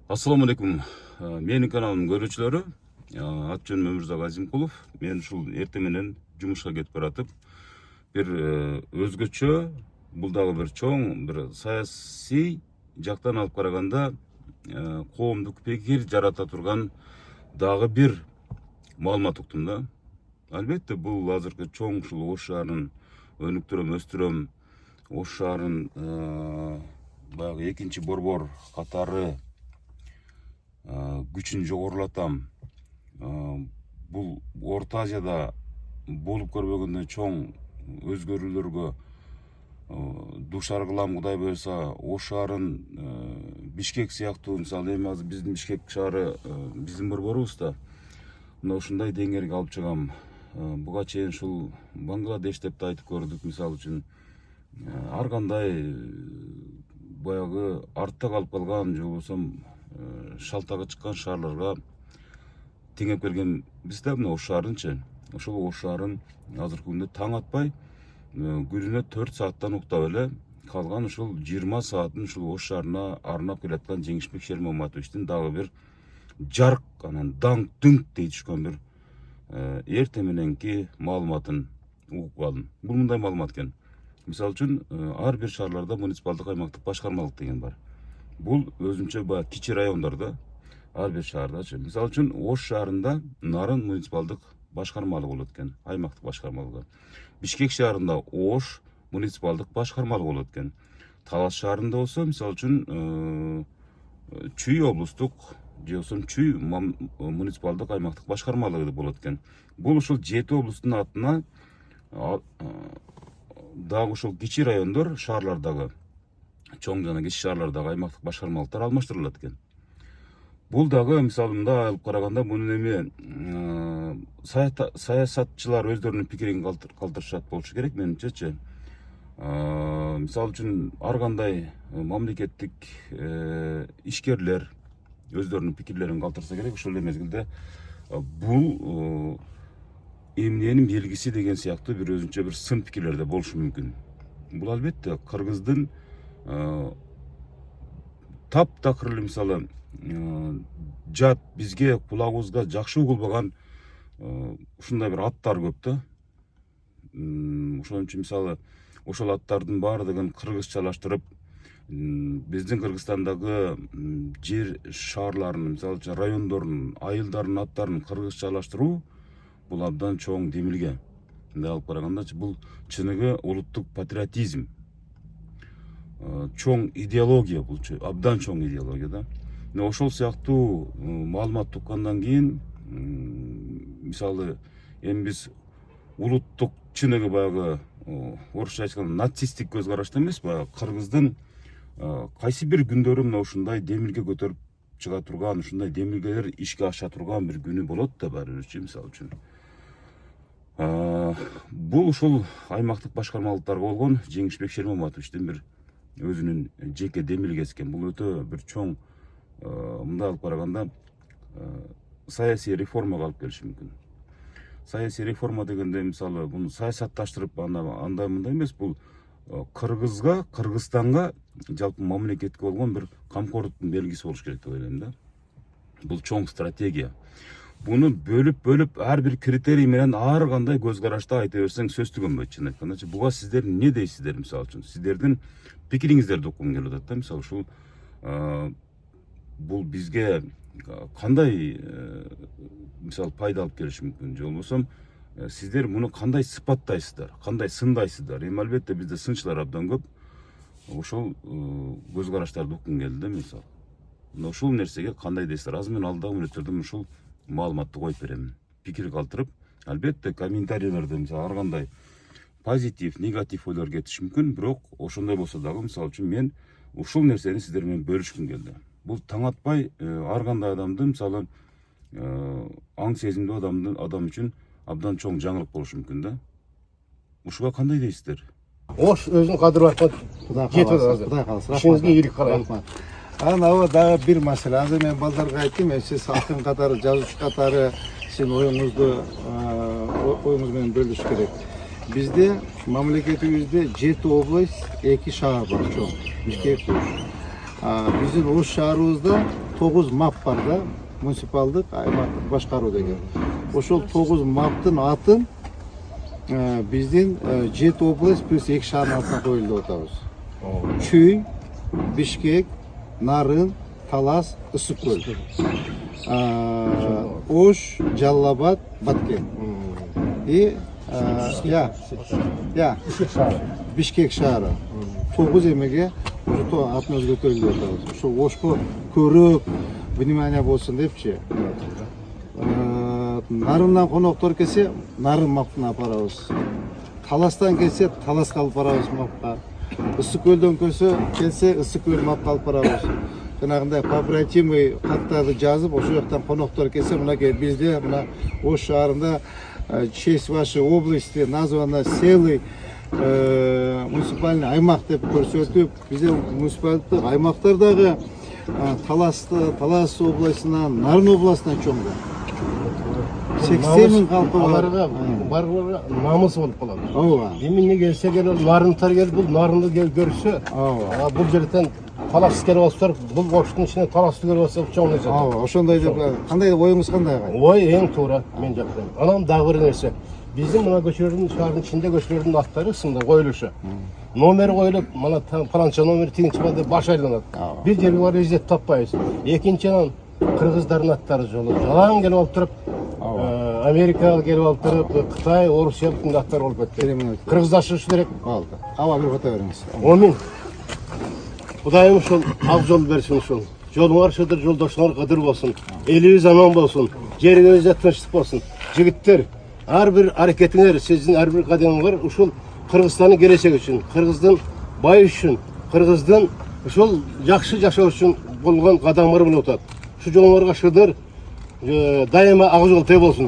Assalamu alaikum. Менин каналымдын көрүүчүлөрү. Ат жөнүм Өмүрзак Азимкулов. Мен ушул эртең менен жумушка кетип баратып, бир өзгөчө, бул дагы бир чоң, бир саясий жактан алып караганда коомдук пикир жарата турган дагы бир маалымат уктум да. Албетте бул азыркы чоң ушул Ош шаарынын өнүктүрөм, өстүрөм, Ош шаарын баягы экинчи борбор катары күчүн жогорулатам. Бул Орто Азияда болуп көрбөгөндөй чоң өзгөрүүлөргө дуушар кылам, Кудай буюрса. Ош шаарын Бишкек сыяктуу, мисалы эми азыр биздин Бишкек шаары биздин борборубуз да. Мына ушундай деңгээлге алып чыгам. Буга чейин ушул Бангладеш деп да айтып көрдүк, мисалы үчүн. Ар кандай баягы артта калып калган же болбосо шалтагы чыккан шаарларга теңеп келген биз да мына Ош шаарынчы. Ошол Ош шаарын азыркы күндө таң атпай күнүнө 4 сааттан уктап эле калган ушул 20 саатын ушул Ош шаарына арнап келаткан Жеңишбек Шермаматовичтин дагы бир жарк, анан даңк дүңк дей түшкөн бир эртең мененки маалыматын угуп калдым. Бул мындай маалымат экен. Мисалы үчүн ар бир шаарларда муниципалдык аймактык башкармалык деген бар. Бул өзүнчө баягы кичи райондордо, ар бир шаардачы. Мисалы үчүн Ош шаарында Нарын муниципалдык башкармалыгы болот экен, аймактык башкармалыгы. Бишкек шаарында Ош муниципалдык башкармалыгы болот экен. Талас шаарында болсо, мисалы үчүн Чүй облустук же болбосо Чүй муниципалдык аймактык башкармалыгы болот экен. Бул ушул 7 облустун атына дагы ушул кичи райондор, шаарлардагы, чоң жана кичи шаарлардагы аймактык башкармалыктар алмаштырылат экен. Бул дагы мисалы мындай алып караганда мунун эми саясатчылар өздөрүнүн пикирин калтырышат болушу керек менимчечи. Мисалы үчүн ар кандай мамлекеттик ишкерлер өздөрүнүн пикирлерин калтырса керек. Ошол эле мезгилде бул эмненин белгиси деген сыяктуу бир өзүнчө бир сын пикирлер да болушу мүмкүн. Бул албетте кыргыздын таптакыр эле мисалы жат, бизге кулагыбызга жакшы угулбаган ушундай бир аттар көп да. Ошон үчүн мисалы ошол аттардын баардыгын кыргызчалаштырып, биздин Кыргызстандагы жер шаарларынын, мисалы үчүн райондордун, айылдардын аттарын кыргызчалаштыруу бул абдан чоң демилге. Мындай алып карагандачы, бул чыныгы улуттук патриотизм, чоң идеология, бул абдан чоң идеология да. Ошол сыяктуу маалымат уккандан кийин, мисалы эми биз улуттук чыныгы баягы орусча айтканда нацисттик көз карашты эмес, баягы кыргыздын кайсы бир күндөрү мына ушундай демилге көтөрүп чыга турган, ушундай демилгелер ишке аша турган бир күнү болот да баары бирчи, мисалы үчүн. Бул ушул аймактык башкармалыктарга болгон Жеңишбек Шермаматовичтин бир өзүнүн жеке демилгеси экен. Бул өтө бир чоң, мындай алып караганда, саясий реформага алып келиши мүмкүн. Саясий реформа дегенде мисалы буну саясатташтырып андай мындай эмес, бул Кыргызга, Кыргызстанга, жалпы мамлекетке болгон бир камкорлуктун белгиси болуш керек деп ойлойм да. Бул чоң стратегия. Буну бөлүп ар бир критерий менен ар кандай көз карашты айта берсең сөз түгөнбөйт, чын айтканда. Буга сиздер эмне дейсиздер, мисалы үчүн? Сиздердин пикириңиздерди уккум келип атат да. Мисалы ушул бул бизге кандай мисалы пайда алып келиши мүмкүн, же болбосо сиздер муну кандай сыпаттайсыздар, кандай сындайсыздар? Эми албетте бизде сынчылар абдан көп. Ошол көз караштарды уккум келди да, мисалы. Ушул нерсеге кандай дейсиздер? Азыр мен алдагы мүнөттөрдө ушул маалыматты коюп берем. Пикир калтырып, албетте комментарийлерде мисалы ар кандай позитив, негатив ойлор кетиши мүмкүн, бирок ошондой болсо дагы, мисалы үчүн мен ушул нерсени сиздер менен бөлүшкүм келди. Бул таң атпай ар кандай адамды, мисалы аң сезимдүү адам үчүн абдан чоң жаңылык болушу мүмкүн да. Ушуга кандай дейсиздер? Ош өзүн кадырлап жетип атат. Кудай кааласа. Ишиңизге ийгилик каалайм. Анан дагы бир маселе. Азыр мен балдарга айттым, сиз акын катары, жазуучу катары сиздин оюңуз менен бөлүш керек. Бизде мамлекетибизде 7 область, 2 шаар бар чоң. Бишкек. Биздин Ош шаарыбызда 9 map бар да, муниципалдык, аймактык башкаруу деген. Ошол 9 маптын атын биздин 7 область плюс 2 шаардын атына коюлду деп атабыз. Чүй, Бишкек, Нарын, Талас, Ысык-Көл. Ош, Жалал-Абад, Баткен. И Бишкек шаары. 9 эмеге ошо атын өзгөртөлү деп атабыз. Ошо Ошко көрөк внимание болсун депчи. Нарындан коноктор келсе, Нарын маптына апарабыз. Таластан келсе, Таласка алып барабыз мапка. Ысык-Көлдөн келсе, Ысык-Көл мапка алып барабыз. Жанагындай побратимый каттарды жазып, ошол жактан коноктор келсе, мынакей бизде мына Ош шаарында честь вашей области названа целый муниципальный аймак деп көрсөтүп, бизде муниципалдык аймактар дагы Талас областынан, Нарын областынан чоң да. 80 миң халкы бар. Барлары намыс болуп калат. Ооба. Эмне келсе келе нарынтар келип, бул нарынды көрсө, бул жерден талас келип алсалар, бул Оштун ичине таласты көрүп алса чоң нерсе. Ооба, ошондой деп кандай оюңуз кандай? Ой, эң туура мен жактан. Анан дагы бир нерсе. Биздин мына көчөлөрдүн шаардын ичинде көчөлөрдүн аттары сында коюлушу. Номер коюлуп, мана фаланча номер тигинчи бал деп баш айланат. Бир жерге барып издеп таппайбыз. Экинчиден кыргыздардын аттары жолу жалаң келип алып туруп, Америкага келип алып туруп, Кытай, Орусиялыктын аттары болуп кетти. Кыргыздашыш керек. Алды. Аба бир фото бериңиз. Амин. Кудайым ушул ак жол берсин ушул. Жолуңар шыдыр, жолдошуңар кыдыр болсун. Элибиз аман болсун. Жериңизде тынчтык болсун. Жигиттер, ар бир аракетиңер, сиздин ар бир кадамыңар ушул Кыргызстандын келечеги үчүн, Кыргыздын бай үчүн, Кыргыздын ушул жакшы жашоо үчүн болгон кадамыңар болуп атат. Шу жолуңарга шыдыр, дайыма ак жол тээ болсун.